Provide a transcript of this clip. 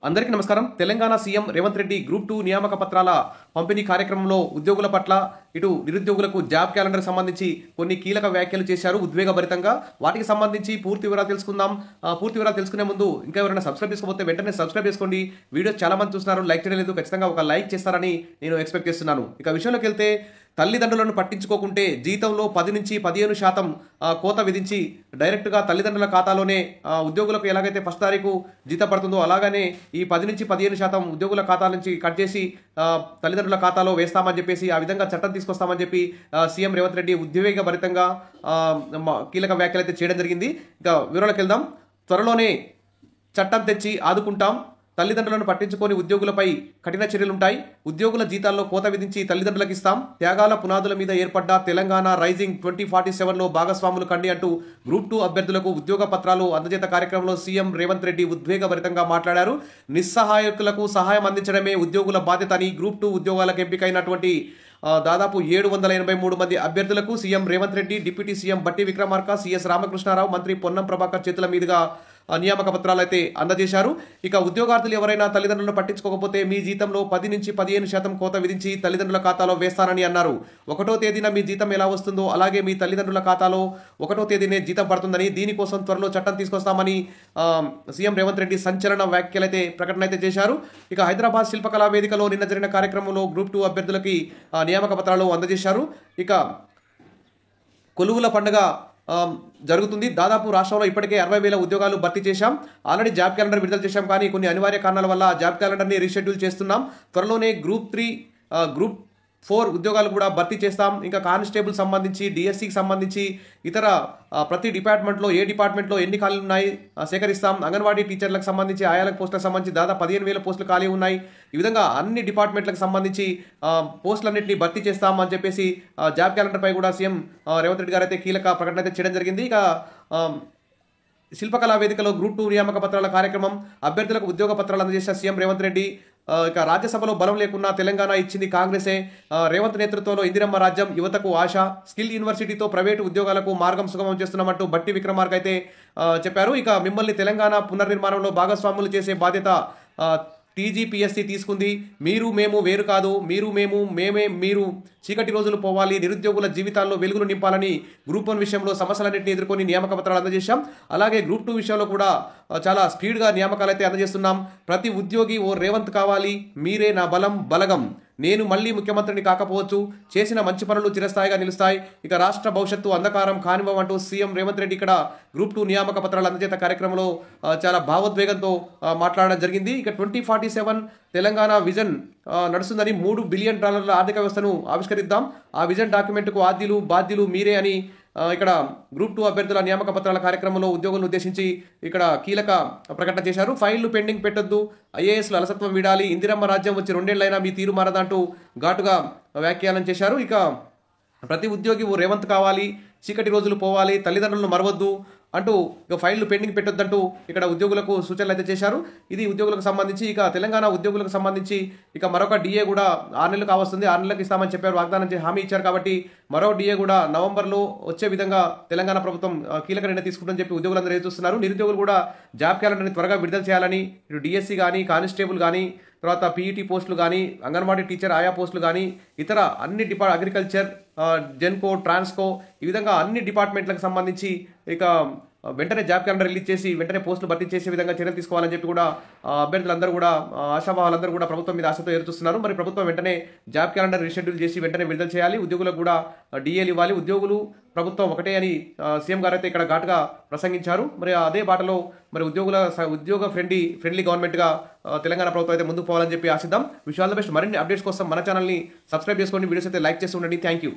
అందరికీ నమస్కారం. Telangana CM Revanth Reddy group 2 నియామక పత్రాల పంపిణీ కార్యక్రమంలో ఉద్యోగుల పట్ల ఇటు నిరుద్యోగులకు జాబ్ క్యాలెండర్ సంబంధించి కొన్ని కీలక వ్యాఖ్యలు చేశారు ఉద్వేగభరితంగా. వాటికి సంబంధించి పూర్తి వివరాలు తెలుసుకుందాం. పూర్తి వివరాలు తెలుసుకునే ముందు ఇంకా ఎవరైనా సబ్స్క్రైబ్ చేసుకోకపోతే వెంటనే సబ్స్క్రైబ్ చేసుకోండి. వీడియో చాలా మంది చూస్తున్నారు, లైక్ చేయలేదు. ఖచ్చితంగా ఒక లైక్ చేస్తారని నేను ఎక్స్పెక్ట్ చేస్తున్నాను. ఇక విషయంలోకి వెళ్తే, తల్లిదండ్రులను పట్టించుకోకుంటే జీతంలో 10 నుంచి 15% కోత విధించి డైరెక్ట్గా తల్లిదండ్రుల ఖాతాలోనే ఉద్యోగులకు ఎలాగైతే ఫస్ట్ తారీఖు జీతం పడుతుందో అలాగనే ఈ 10 నుంచి 15% ఉద్యోగుల ఖాతాల నుంచి కట్ చేసి తల్లిదండ్రుల ఖాతాలో వేస్తామని చెప్పేసి ఆ విధంగా చట్టం తీసుకొస్తామని చెప్పి సీఎం రేవంత్ రెడ్డి ఉద్వేగభరితంగా కీలక వ్యాఖ్యలు అయితే చేయడం జరిగింది. ఇక వివరాలకు వెళ్దాం. త్వరలోనే చట్టం తెచ్చి ఆదుకుంటాం, తల్లిదండ్రులను పట్టించుకొని ఉద్యోగులపై కఠిన చర్యలుంటాయి, ఉద్యోగుల జీతాల్లో కోత విధించి తల్లిదండ్రులకు ఇస్తాం, త్యాగాల పునాదుల మీద ఏర్పడ్డ తెలంగాణ రైజింగ్ 2047లో భాగస్వాములు కండి అంటూ గ్రూప్ 2 అభ్యర్థులకు ఉద్యోగ పత్రాలు అందజేత కార్యక్రమంలో సీఎం రేవంత్ రెడ్డి ఉద్వేగభరితంగా మాట్లాడారు. నిస్సహాయకులకు సహాయం అందించడమే ఉద్యోగుల బాధ్యత అని గ్రూప్ 2 ఉద్యోగాలకు ఎంపికైనటువంటి దాదాపు 783 మంది అభ్యర్థులకు CM Revanth Reddy, deputy CM బట్టి విక్రమార్క, సిఎస్ రామకృష్ణారావు, మంత్రి పొన్నం ప్రభాకర్ చేతుల మీదుగా నియామక పత్రాలు అయితే అందజేశారు. ఇక ఉద్యోగార్థులు ఎవరైనా తల్లిదండ్రులను పట్టించుకోకపోతే మీ జీతంలో 10 నుంచి 15% కోత విధించి తల్లిదండ్రుల ఖాతాలో వేస్తానని అన్నారు. 1వ తేదీన మీ జీతం ఎలా వస్తుందో అలాగే మీ తల్లిదండ్రుల ఖాతాలో 1వ తేదీనే జీతం పడుతుందని, దీనికోసం త్వరలో చట్టం తీసుకొస్తామని సీఎం రేవంత్ రెడ్డి సంచలన వ్యాఖ్యలైతే ప్రకటన అయితే చేశారు. ఇక హైదరాబాద్ శిల్పకళా వేదికలో నిన్న జరిగిన కార్యక్రమంలో గ్రూప్ 2 అభ్యర్థులకి నియామక పత్రాలు అందజేశారు. ఇక కొలువుల పండుగ జరుగుతుంది. దాదాపు రాష్ట్రంలో ఇప్పటికే 60,000 ఉద్యోగాలు భర్తీ చేశాం. ఆల్రెడీ జాబ్ క్యాలెండర్ విడుదల చేశాం, కానీ కొన్ని అనివార్య కారణాల వల్ల జాబ్ క్యాలెండర్ని రీషెడ్యూల్ చేస్తున్నాం. త్వరలోనే గ్రూప్ 3, గ్రూప్ 4 ఉద్యోగాలు కూడా భర్తీ చేస్తాం. ఇంకా కానిస్టేబుల్ సంబంధించి, డిఎస్సికి సంబంధించి ఇతర ప్రతి డిపార్ట్మెంట్లో ఏ డిపార్ట్మెంట్లో ఎన్ని ఖాళీలు ఉన్నాయి సేకరిస్తాం. అంగన్వాడీ టీచర్లకు సంబంధించి, ఆయాలకు పోస్టులకు సంబంధించి దాదాపు 15,000 పోస్టులు ఖాళీ ఉన్నాయి. ఈ విధంగా అన్ని డిపార్ట్మెంట్లకు సంబంధించి పోస్టులన్నింటినీ భర్తీ చేస్తామని చెప్పేసి జాబ్ క్యాలెండర్పై కూడా సీఎం రేవంత్ రెడ్డి గారు అయితే కీలక ప్రకటన అయితే చేయడం జరిగింది. ఇక శిల్పకళా వేదికలో గ్రూప్ 2 నియామక పత్రాల కార్యక్రమం, అభ్యర్థులకు ఉద్యోగ పత్రాలు అందజేసిన సీఎం రేవంత్ రెడ్డి. ఇక రాజ్యసభలో బలం లేకున్నా తెలంగాణ ఇచ్చింది కాంగ్రెసే, రేవంత్ నేతృత్వంలో ఇందిరమ్మ రాజ్యం, యువతకు ఆశ, స్కిల్ యూనివర్సిటీతో ప్రైవేటు ఉద్యోగాలకు మార్గం సుగమం చేస్తున్నామంటూ బట్టి విక్రమార్క అయితే చెప్పారు. ఇక మిమ్మల్ని తెలంగాణ పునర్నిర్మాణంలో భాగస్వాములు చేసే బాధ్యత టీజీపీఎస్సీ తీసుకుంది. మీరు మేము వేరు కాదు, మీరు మేము మేమే మీరు, చీకటి రోజులు పోవాలి, నిరుద్యోగుల జీవితాల్లో వెలుగులు నింపాలని గ్రూప్ 1 విషయంలో సమస్యలన్నింటినీ ఎదుర్కొని నియామక పత్రాలు అందజేశాం. అలాగే గ్రూప్ 2 విషయంలో కూడా చాలా స్పీడ్గా నియామకాలు అయితే అందజేస్తున్నాం. ప్రతి ఉద్యోగి ఓ రేవంత్ కావాలి, మీరే నా బలం బలగం, నేను మళ్ళీ ముఖ్యమంత్రిని కాకపోవచ్చు, చేసిన మంచి పనులు చిరస్థాయిగా నిలుస్తాయి, ఇక రాష్ట్ర భవిష్యత్తు అంధకారం కానివ్వమంటూ సీఎం రేవంత్ రెడ్డి ఇక్కడ గ్రూప్ 2 నియామక పత్రాలు అందజేత కార్యక్రమంలో చాలా భావోద్వేగంతో మాట్లాడడం జరిగింది. ఇక 2047 తెలంగాణ విజన్ నడుస్తుందని, $3 బిలియన్ ఆర్థిక వ్యవస్థను ఆవిష్కరిద్దాం, ఆ విజన్ డాక్యుమెంట్కు ఆద్యులు బాధ్యులు మీరే అని ఇక్కడ గ్రూప్ 2 అభ్యర్థుల నియామక పత్రాల కార్యక్రమంలో ఉద్యోగులను ఉద్దేశించి ఇక్కడ కీలక ప్రకటన చేశారు. ఫైళ్లు పెండింగ్ పెట్టొద్దు, ఐఏఎస్లు అలసత్వం వీడాలి, ఇందిరమ్మ రాజ్యం వచ్చి 2 ఏళ్లైనా మీ తీరు మారదంటూ ఘాటుగా వ్యాఖ్యానం చేశారు. ఇక ప్రతి ఉద్యోగి ఓ రేవంత్ కావాలి, చీకటి రోజులు పోవాలి, తల్లిదండ్రులను మరవద్దు అంటూ ఇక ఫైళ్లు పెండింగ్ పెట్టొద్దంటూ ఇక్కడ ఉద్యోగులకు సూచనలు అయితే చేశారు. ఇది ఉద్యోగులకు సంబంధించి. ఇక తెలంగాణ ఉద్యోగులకు సంబంధించి ఇక మరొక డిఏ కూడా 6 నెలలు కావస్తుంది, 6 నెలలకు ఇస్తామని చెప్పారు, వాగ్దానం హామీ ఇచ్చారు. కాబట్టి మరో డిఏ కూడా నవంబర్లో వచ్చే విధంగా తెలంగాణ ప్రభుత్వం కీలక నిర్ణయం తీసుకుంటుందని చెప్పి ఉద్యోగులందరూ ఎదురుస్తున్నారు. నిరుద్యోగులు కూడా జాబ్ క్యాలెండర్ని త్వరగా విడుదల చేయాలని, ఇటు డిఎస్సి కానీ, కానిస్టేబుల్ కానీ, తర్వాత పీఈటీ పోస్టులు కానీ, అంగన్వాడీ టీచర్ ఆయా పోస్టులు కానీ, ఇతర అన్ని అగ్రికల్చర్, జెన్కో, ట్రాన్స్కో, ఈ విధంగా అన్ని డిపార్ట్మెంట్లకు సంబంధించి ఇక వెంటనే జాబ్ క్యాలెండర్ రిలీజ్ చేసి వెంటనే పోస్టులు భర్తీ చేసే విధంగా చర్యలు తీసుకోవాలని చెప్పి కూడా అభ్యర్థులందరూ కూడా, ఆశాభావాలందరూ కూడా ప్రభుత్వం మీద ఆశతో ఎదురుస్తున్నారు. మరి ప్రభుత్వం వెంటనే జాబ్ క్యాలెండర్ రీషెడ్యూల్ చేసి వెంటనే విడుదల చేయాలి, ఉద్యోగులకు కూడా డిఏలు ఇవ్వాలి. ఉద్యోగులు ప్రభుత్వం ఒకటే అని సీఎం గారు అయితే ఇక్కడ ఘాటుగా ప్రసంగించారు. మరి అదే బాటలో మరి ఉద్యోగ ఫ్రెండ్లీ గవర్నమెంట్గా తెలంగాణ ప్రభుత్వం అయితే ముందుకు పోవాలని చెప్పి ఆశిద్దాం. Wish all the best. మరిన్ని అప్డేట్స్ కోసం మన ఛానల్ని సబ్స్క్రైబ్ చేసుకోండి, వీడియోస్ అయితే లైక్ చేసి ఉండండి. Thank you.